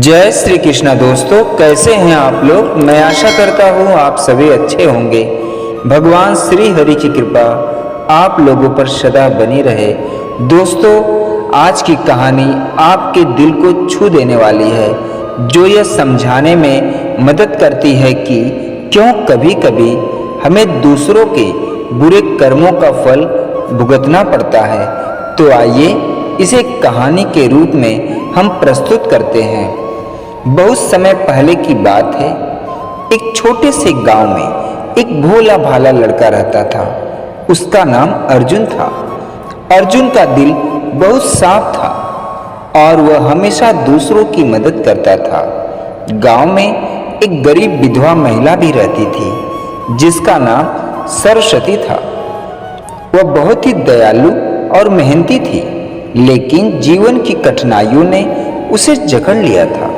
जय श्री कृष्णा दोस्तों, कैसे हैं आप लोग। मैं आशा करता हूँ आप सभी अच्छे होंगे। भगवान श्री हरि की कृपा आप लोगों पर सदा बनी रहे। दोस्तों, आज की कहानी आपके दिल को छू देने वाली है, जो यह समझाने में मदद करती है कि क्यों कभी कभी हमें दूसरों के बुरे कर्मों का फल भुगतना पड़ता है। तो आइए इसे कहानी के रूप में हम प्रस्तुत करते हैं। बहुत समय पहले की बात है। एक छोटे से गांव में एक भोला भाला लड़का रहता था। उसका नाम अर्जुन था। अर्जुन का दिल बहुत साफ था और वह हमेशा दूसरों की मदद करता था। गांव में एक गरीब विधवा महिला भी रहती थी, जिसका नाम सरस्वती था। वह बहुत ही दयालु और मेहनती थी, लेकिन जीवन की कठिनाइयों ने उसे जकड़ लिया था।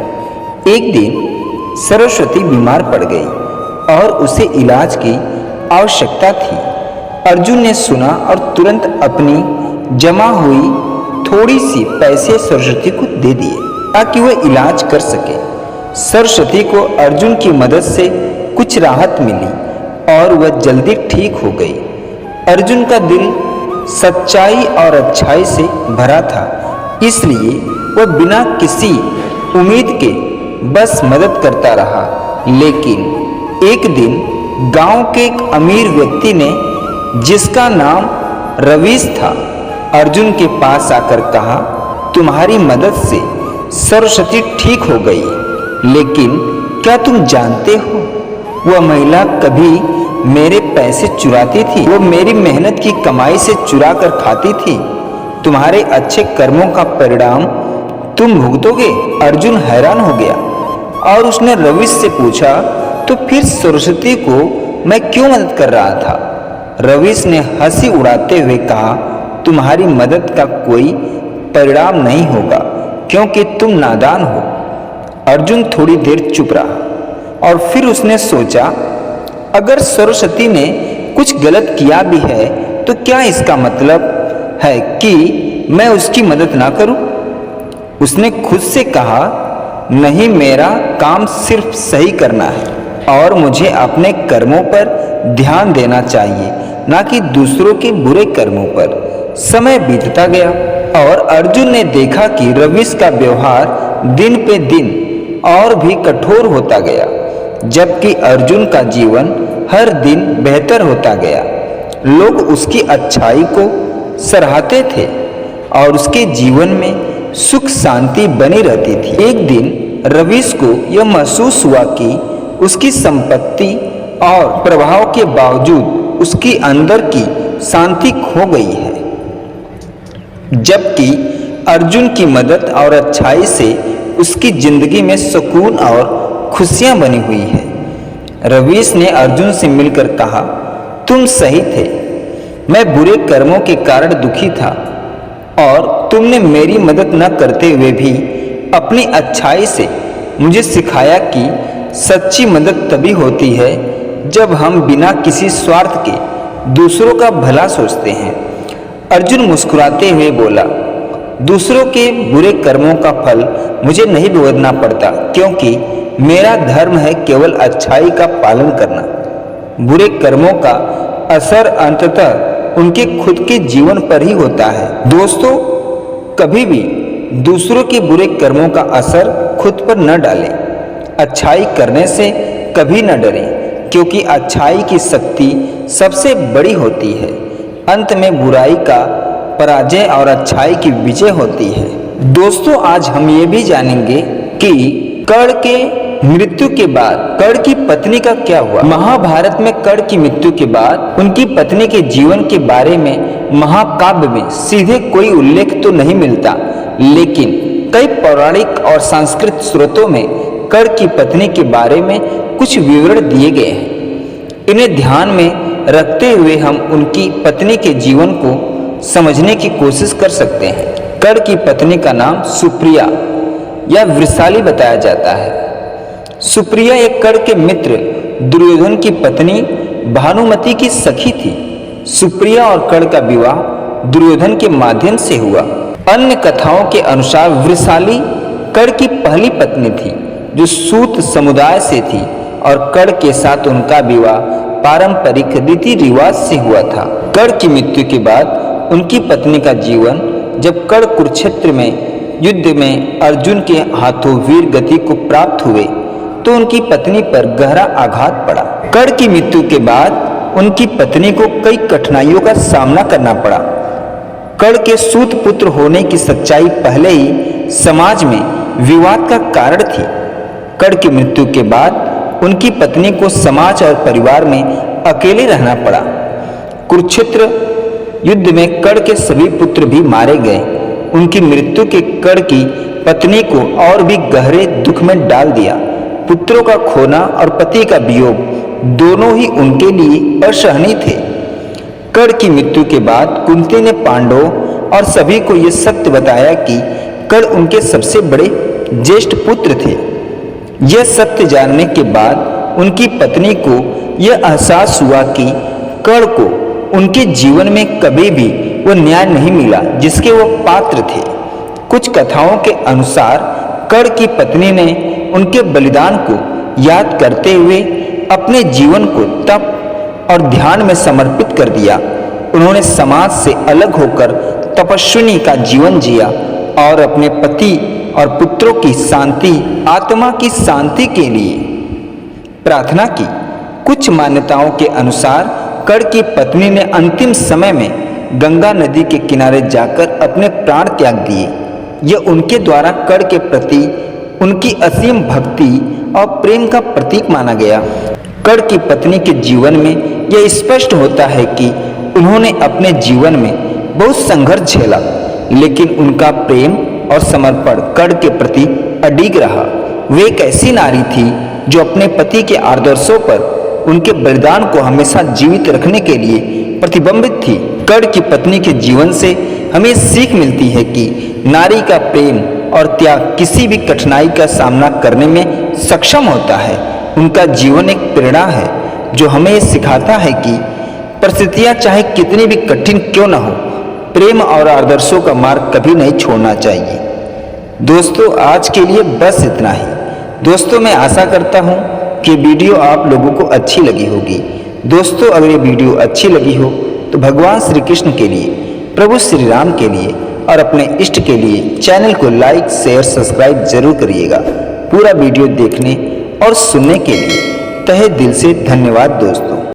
एक दिन सरस्वती बीमार पड़ गई और उसे इलाज की आवश्यकता थी। अर्जुन ने सुना और तुरंत अपनी जमा हुई थोड़ी सी पैसे सरस्वती को दे दिए ताकि वह इलाज कर सके। सरस्वती को अर्जुन की मदद से कुछ राहत मिली और वह जल्दी ठीक हो गई। अर्जुन का दिल सच्चाई और अच्छाई से भरा था, इसलिए वह बिना किसी उम्मीद के बस मदद करता रहा। लेकिन एक दिन गांव के एक अमीर व्यक्ति ने, जिसका नाम रवीश था, अर्जुन के पास आकर कहा, तुम्हारी मदद से सरस्वती ठीक हो गई, लेकिन क्या तुम जानते हो वह महिला कभी मेरे पैसे चुराती थी। वो मेरी मेहनत की कमाई से चुरा कर खाती थी। तुम्हारे अच्छे कर्मों का परिणाम तुम भुगतोगे। अर्जुन हैरान हो गया और उसने रवीश से पूछा, तो फिर सरस्वती को मैं क्यों मदद कर रहा था। रवीश ने हंसी उड़ाते हुए कहा, तुम्हारी मदद का कोई परिणाम नहीं होगा क्योंकि तुम नादान हो। अर्जुन थोड़ी देर चुप रहा और फिर उसने सोचा, अगर सरस्वती ने कुछ गलत किया भी है तो क्या इसका मतलब है कि मैं उसकी मदद ना करूं। उसने खुद से कहा, नहीं, मेरा काम सिर्फ सही करना है और मुझे अपने कर्मों पर ध्यान देना चाहिए, ना कि दूसरों के बुरे कर्मों पर। समय बीतता गया और अर्जुन ने देखा कि रवीश का व्यवहार दिन पे दिन और भी कठोर होता गया, जबकि अर्जुन का जीवन हर दिन बेहतर होता गया। लोग उसकी अच्छाई को सराहते थे और उसके जीवन में सुख शांति बनी रहती थी। एक दिन रवीश को यह महसूस हुआ कि उसकी संपत्ति और प्रभाव के बावजूद उसकी अंदर की शांति खो गई है, जबकि अर्जुन की मदद और अच्छाई से उसकी जिंदगी में सुकून और खुशियां बनी हुई है। रवीश ने अर्जुन से मिलकर कहा, तुम सही थे, मैं बुरे कर्मों के कारण दुखी था और तुमने मेरी मदद न करते हुए भी अपनी अच्छाई से मुझे सिखाया कि सच्ची मदद तभी होती है जब हम बिना किसी स्वार्थ के दूसरों का भला सोचते हैं। अर्जुन मुस्कुराते हुए बोला, दूसरों के बुरे कर्मों का फल मुझे नहीं भुगतना पड़ता, क्योंकि मेरा धर्म है केवल अच्छाई का पालन करना। बुरे कर्मों का असर अंततः उनके खुद के जीवन पर ही होता है। दोस्तों, कभी भी दूसरों के बुरे कर्मों का असर खुद पर न डालें। अच्छाई करने से कभी न डरें, क्योंकि अच्छाई की शक्ति सबसे बड़ी होती है। अंत में बुराई का पराजय और अच्छाई की विजय होती है। दोस्तों, आज हम ये भी जानेंगे कि कर्ण के मृत्यु के बाद कर्ण की पत्नी का क्या हुआ। महाभारत में कर्ण की मृत्यु के बाद उनकी पत्नी के जीवन के बारे में महाकाव्य में सीधे कोई उल्लेख तो नहीं मिलता, लेकिन कई पौराणिक और सांस्कृतिक स्रोतों में कर्ण की पत्नी के बारे में कुछ विवरण दिए गए हैं। इन्हें ध्यान में रखते हुए हम उनकी पत्नी के जीवन को समझने की कोशिश कर सकते हैं। कर्ण की पत्नी का नाम सुप्रिया या वृषाली बताया जाता है। सुप्रिया एक कर्ण के मित्र दुर्योधन की पत्नी भानुमति की सखी थी। सुप्रिया और कर्ण का विवाह दुर्योधन के माध्यम से हुआ। अन्य कथाओं के अनुसार वृषाली कर्ण की पहली पत्नी थी जो सूत समुदाय से थी और कर्ण के साथ उनका विवाह पारंपरिक रीति रिवाज से हुआ था। कर्ण की मृत्यु के बाद उनकी पत्नी का जीवन, जब कर्ण कुरुक्षेत्र में युद्ध में अर्जुन के हाथों वीर गति को प्राप्त हुए तो उनकी पत्नी पर गहरा आघात पड़ा। कर्ण की मृत्यु के बाद उनकी पत्नी को कई कठिनाइयों का सामना करना पड़ा। कर्ण के सूत पुत्र होने की सच्चाई पहले ही समाज में विवाद का कारण थी। कर्ण की मृत्यु के बाद उनकी पत्नी को समाज और परिवार में अकेले रहना पड़ा। कुरुक्षेत्र युद्ध में कर्ण के सभी पुत्र भी मारे गए। उनकी मृत्यु के कर्ण की पत्नी को और भी गहरे दुख में डाल दिया। पुत्रों का खोना और पति का वियोग दोनों ही उनके लिए असहनीय थे। कर्ण की मृत्यु के बाद कुंती ने पांडवों और सभी को यह सत्य बताया कि कर्ण उनके सबसे बड़े ज्येष्ठ पुत्र थे। यह सत्य जानने के बाद उनकी पत्नी को यह एहसास हुआ कि कर्ण को उनके जीवन में कभी भी वो न्याय नहीं मिला जिसके वो पात्र थे। कुछ कथाओं के अनुसार कर्ण की पत्नी ने उनके बलिदान को याद करते हुए अपने जीवन को तप और ध्यान में समर्पित कर दिया। उन्होंने समाज से अलग होकर तपस्विनी का जीवन जिया और अपने पति और पुत्रों की शांति, आत्मा की शांति के लिए प्रार्थना की। कुछ मान्यताओं के अनुसार कर्ण की पत्नी ने अंतिम समय में गंगा नदी के किनारे जाकर अपने प्राण त्याग दिए। यह उनके द्वारा कर्ण के प्रति उनकी असीम भक्ति और प्रेम का प्रतीक माना गया। कर्ण की पत्नी के जीवन में यह स्पष्ट होता है कि उन्होंने अपने जीवन में बहुत संघर्ष झेला, लेकिन उनका प्रेम और समर्पण कर्ण के प्रति अडिग रहा। वे एक ऐसी नारी थी जो अपने पति के आदर्शों पर उनके बलिदान को हमेशा जीवित रखने के लिए प्रतिबंधित थी। कर्ण की पत्नी के जीवन से हमें सीख मिलती है कि नारी का प्रेम और त्याग किसी भी कठिनाई का सामना करने में सक्षम होता है। उनका जीवन एक प्रेरणा है जो हमें ये सिखाता है कि परिस्थितियां चाहे कितनी भी कठिन क्यों न हो, प्रेम और आदर्शों का मार्ग कभी नहीं छोड़ना चाहिए। दोस्तों, आज के लिए बस इतना ही। दोस्तों, मैं आशा करता हूँ कि वीडियो आप लोगों को अच्छी लगी होगी। दोस्तों, अगर ये वीडियो अच्छी लगी हो तो भगवान श्री कृष्ण के लिए, प्रभु श्री राम के लिए और अपने इष्ट के लिए चैनल को लाइक, शेयर, सब्सक्राइब जरूर करिएगा। पूरा वीडियो देखने और सुनने के लिए तहे दिल से धन्यवाद दोस्तों।